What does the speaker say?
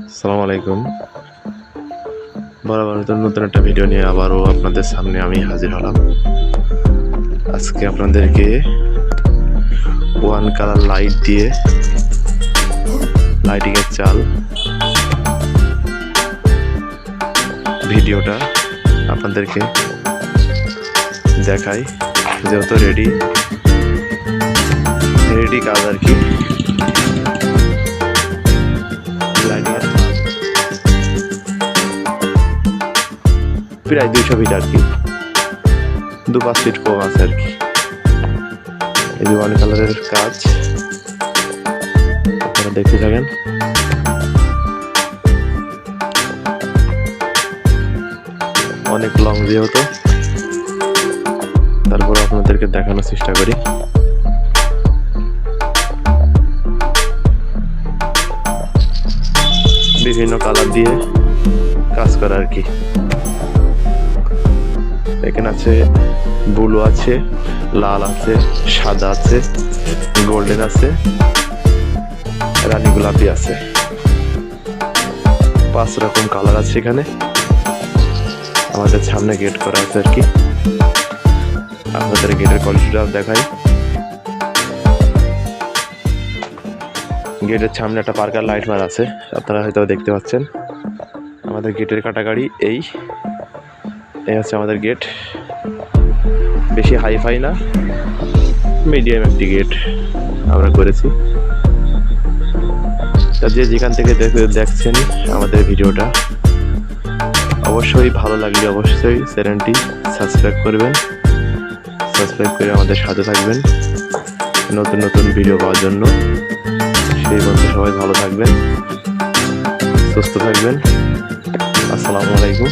আসসালামু আলাইকুম। বরাবর নতুন একটা ভিডিও নিয়ে আবারও আপনাদের সামনে আমি হাজির হলাম। আজকে আপনাদেরকে ওয়ান কালার লাইট দিয়ে লাইটিংয়ের চাল ভিডিওটা আপনাদেরকে দেখাই, যেহেতু রেডি কাজ আর কি। প্রায় 200 ফিট আর কি, 2-5 ফিট কম আছে আর কি। এই যে ওয়ান কালারের কাজ আপনারা দেখতে থাকেন। অনেক লং যেহেতু, তারপর আপনাদেরকে দেখানোর চেষ্টা করি। বিভিন্ন কালার দিয়ে কাজ করা আর কি। এখানে আছে ব্লু আছে, লাল আছে, সাদা আছে, গোল্ডেন আছে, রানী গোলাপি আছে। 5 রকম কালার আছে এখানে। আমাদের সামনে গেট করা আছে আর কি। আপনাদের গেটের কোয়ালিটিটা দেখাই। গেটের সামনে একটা পার্কার লাইট মারা আছে, আপনারা হয়তো দেখতে পাচ্ছেন। আমাদের গেটের কাটাগাড়ি এই হচ্ছে আমাদের গেট। বেশি হাইফাই না, মিডিয়াম একটি গেট আমরা করেছি। তা যে যেখান থেকে দেখছেন আমাদের ভিডিওটা, অবশ্যই ভালো লাগলে অবশ্যই চ্যানেলটি সাবস্ক্রাইব করবেন। সাবস্ক্রাইব করে আমাদের সাথে থাকবেন নতুন নতুন ভিডিও পাওয়ার জন্য। সেই মধ্যে সবাই ভালো থাকবেন, সুস্থ থাকবেন। আসসালামু আলাইকুম।